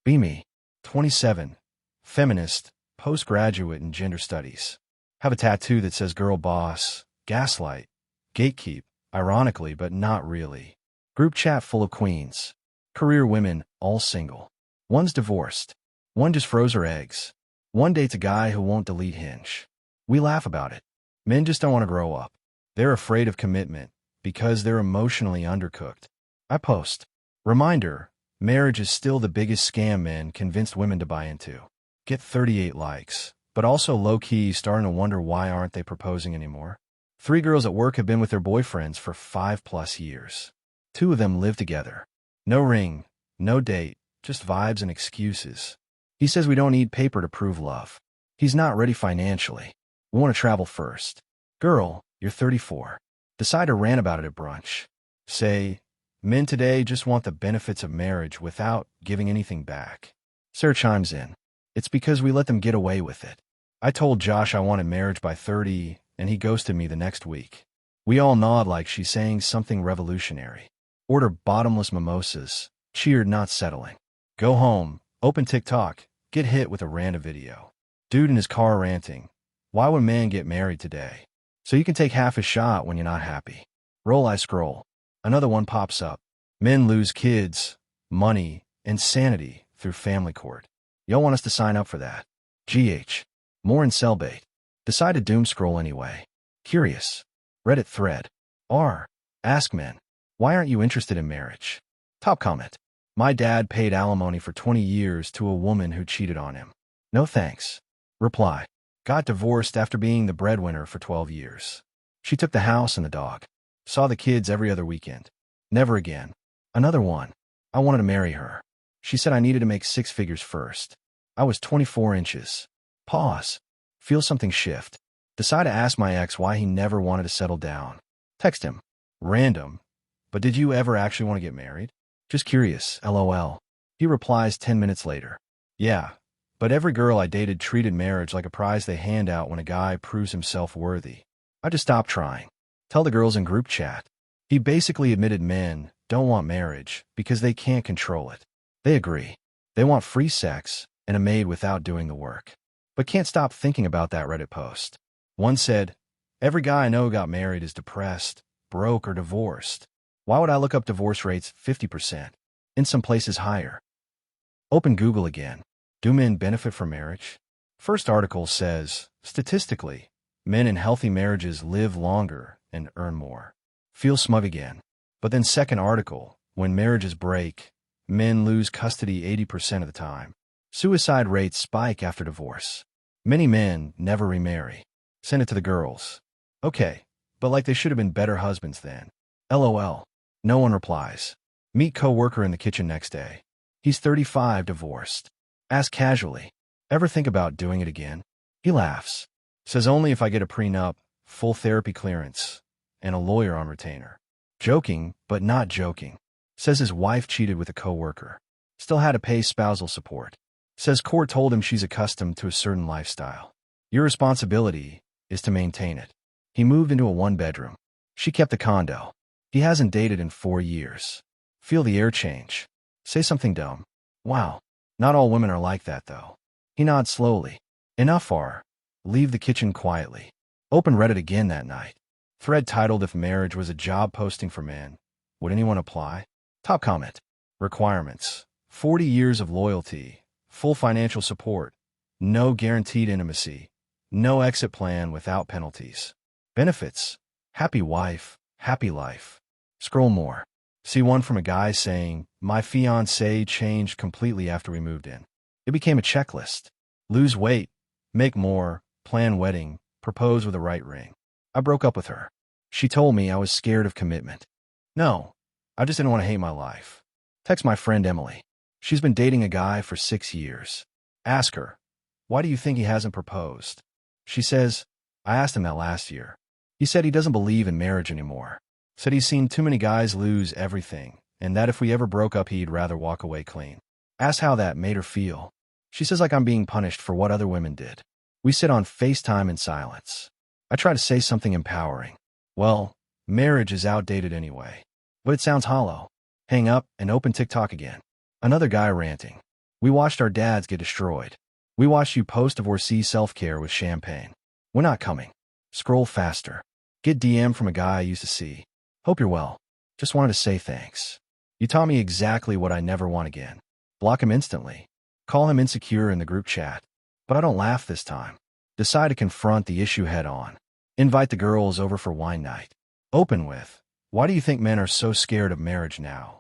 Me, 27, feminist, postgraduate in gender studies. Have a tattoo that says girl boss, gaslight, gatekeep, ironically but not really. Group chat full of queens. Career women, all single. One's divorced. One just froze her eggs. One dates a guy who won't delete Hinge. We laugh about it. Men just don't want to grow up. They're afraid of commitment because they're emotionally undercooked. I post. Reminder, marriage is still the biggest scam men convinced women to buy into. Get 38 likes, but also low-key starting to wonder why aren't they proposing anymore. 3 girls at work have been with their boyfriends for 5+ years. 2 of them live together. No ring, no date, just vibes and excuses. He says we don't need paper to prove love. He's not ready financially. We want to travel first. Girl, you're 34. Decide to rant about it at brunch. Say, men today just want the benefits of marriage without giving anything back. Sarah chimes in. It's because we let them get away with it. I told Josh I wanted marriage by 30, and he ghosted me the next week. We all nod like she's saying something revolutionary. Order bottomless mimosas. Cheered not settling. Go home, open TikTok, get hit with a random video. Dude in his car ranting. Why would man get married today? So you can take half a shot when you're not happy. Roll I scroll. Another one pops up. Men lose kids, money, and sanity through family court. Y'all want us to sign up for that. GH. More in cellbait. Decide to doom scroll anyway. Curious. Reddit thread. R. Ask men. Why aren't you interested in marriage? Top comment. My dad paid alimony for 20 years to a woman who cheated on him. No thanks. Reply. Got divorced after being the breadwinner for 12 years. She took the house and the dog. Saw the kids every other weekend. Never again. Another one. I wanted to marry her. She said I needed to make 6 figures first. I was 24 inches. Pause. Feel something shift. Decide to ask my ex why he never wanted to settle down. Text him. Random. But did you ever actually want to get married? Just curious, LOL. He replies 10 minutes later. Yeah, but every girl I dated treated marriage like a prize they hand out when a guy proves himself worthy. I just stopped trying. Tell the girls in group chat. He basically admitted men don't want marriage because they can't control it. They agree. They want free sex and a maid without doing the work. But can't stop thinking about that Reddit post. One said, every guy I know who got married is depressed, broke, or divorced. Why would I look up divorce rates 50%? In some places higher. Open Google again. Do men benefit from marriage? First article says, statistically, men in healthy marriages live longer and earn more. Feel smug again. But then second article, when marriages break, men lose custody 80% of the time. Suicide rates spike after divorce. Many men never remarry. Send it to the girls. Okay, but like they should have been better husbands then. LOL. No one replies. Meet co-worker in the kitchen next day. He's 35, divorced. Ask casually. Ever think about doing it again? He laughs. Says only if I get a prenup, full therapy clearance, and a lawyer on retainer. Joking, but not joking. Says his wife cheated with a co-worker. Still had to pay spousal support. Says court told him she's accustomed to a certain lifestyle. Your responsibility is to maintain it. He moved into a 1-bedroom. She kept the condo. He hasn't dated in 4 years. Feel the air change. Say something dumb. Wow. Not all women are like that, though. He nods slowly. Enough are. Leave the kitchen quietly. Open Reddit again that night. Thread titled If Marriage Was a Job Posting for Men. Would anyone apply? Top comment. Requirements. 40 years of loyalty. Full financial support. No guaranteed intimacy. No exit plan without penalties. Benefits. Happy wife. Happy life. Scroll more. See one from a guy saying, my fiancée changed completely after we moved in. It became a checklist. Lose weight, make more, plan wedding, propose with the right ring. I broke up with her. She told me I was scared of commitment. No, I just didn't want to hate my life. Text my friend Emily. She's been dating a guy for 6 years. Ask her, why do you think he hasn't proposed? She says, I asked him that last year. He said he doesn't believe in marriage anymore. Said he's seen too many guys lose everything, and that if we ever broke up he'd rather walk away clean. Asked how that made her feel. She says like I'm being punished for what other women did. We sit on FaceTime in silence. I try to say something empowering. Well, marriage is outdated anyway. But it sounds hollow. Hang up and open TikTok again. Another guy ranting. We watched our dads get destroyed. We watched you post-divorcee self-care with champagne. We're not coming. Scroll faster. Get DM from a guy I used to see. Hope you're well. Just wanted to say thanks. You taught me exactly what I never want again. Block him instantly. Call him insecure in the group chat. But I don't laugh this time. Decide to confront the issue head on. Invite the girls over for wine night. Open with, why do you think men are so scared of marriage now?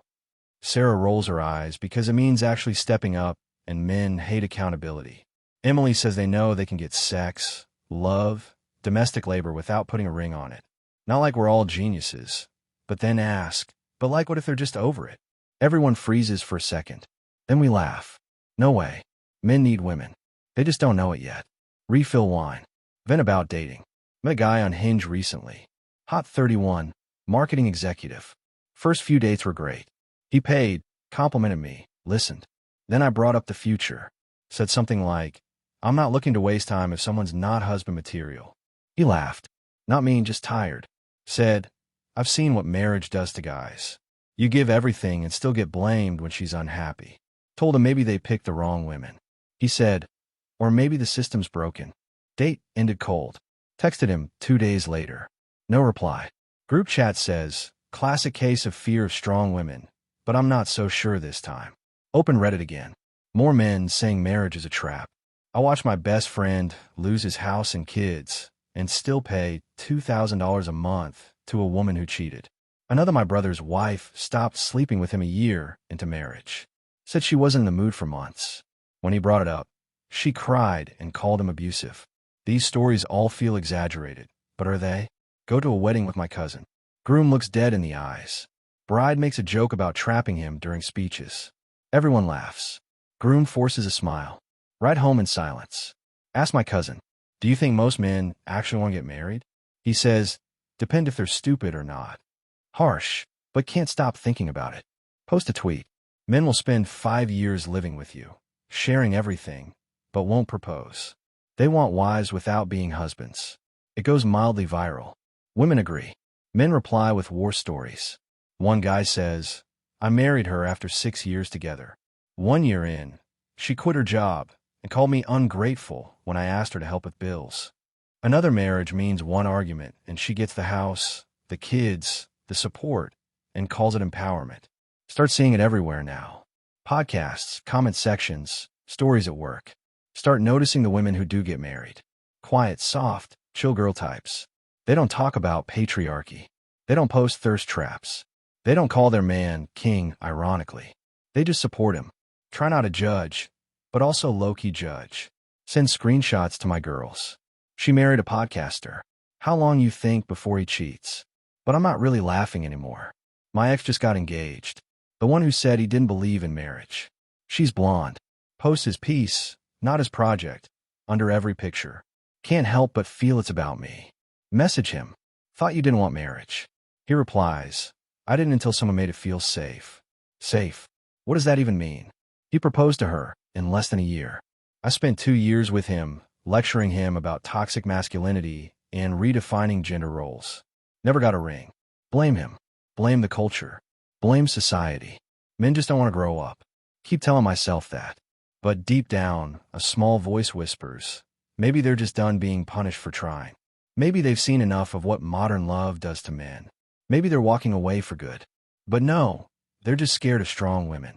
Sarah rolls her eyes because it means actually stepping up, and men hate accountability. Emily says they know they can get sex, love, domestic labor without putting a ring on it. Not like we're all geniuses. But then ask, but like what if they're just over it? Everyone freezes for a second. Then we laugh. No way. Men need women. They just don't know it yet. Refill wine. Vent about dating. Met a guy on Hinge recently. Hot 31, marketing executive. First few dates were great. He paid, complimented me, listened. Then I brought up the future. Said something like, I'm not looking to waste time if someone's not husband material. He laughed. Not mean, just tired. Said, I've seen what marriage does to guys. You give everything and still get blamed when she's unhappy. Told him maybe they picked the wrong women. He said, or maybe the system's broken. Date ended cold. Texted him 2 days later. No reply. Group chat says, classic case of fear of strong women, but I'm not so sure this time. Open Reddit again. More men saying marriage is a trap. I watched my best friend lose his house and kids and still pay $2,000 a month to a woman who cheated. Another my brother's wife stopped sleeping with him a year into marriage. Said she wasn't in the mood for months. When he brought it up, she cried and called him abusive. These stories all feel exaggerated, but are they? Go to a wedding with my cousin. Groom looks dead in the eyes. Bride makes a joke about trapping him during speeches. Everyone laughs. Groom forces a smile. Ride home in silence. Ask my cousin, do you think most men actually want to get married? He says, depend if they're stupid or not. Harsh, but can't stop thinking about it. Post a tweet. Men will spend 5 years living with you, sharing everything, but won't propose. They want wives without being husbands. It goes mildly viral. Women agree. Men reply with war stories. One guy says, I married her after 6 years together. 1 year in, she quit her job and called me ungrateful when I asked her to help with bills. Another marriage means one argument and she gets the house, the kids, the support, and calls it empowerment. Start seeing it everywhere now. Podcasts, comment sections, stories at work. Start noticing the women who do get married. Quiet, soft, chill girl types. They don't talk about patriarchy. They don't post thirst traps. They don't call their man king ironically. They just support him. Try not to judge, but also low-key judge. Send screenshots to my girls. She married a podcaster. How long you think before he cheats? But I'm not really laughing anymore. My ex just got engaged. The one who said he didn't believe in marriage. She's blonde. Posts his piece, not his project, under every picture. Can't help but feel it's about me. Message him. Thought you didn't want marriage. He replies, I didn't until someone made it feel safe. Safe. What does that even mean? He proposed to her in less than a year. I spent 2 years with him, lecturing him about toxic masculinity and redefining gender roles. Never got a ring. Blame him. Blame the culture. Blame society. Men just don't want to grow up. Keep telling myself that. But deep down, a small voice whispers, maybe they're just done being punished for trying. Maybe they've seen enough of what modern love does to men. Maybe they're walking away for good. But no, they're just scared of strong women.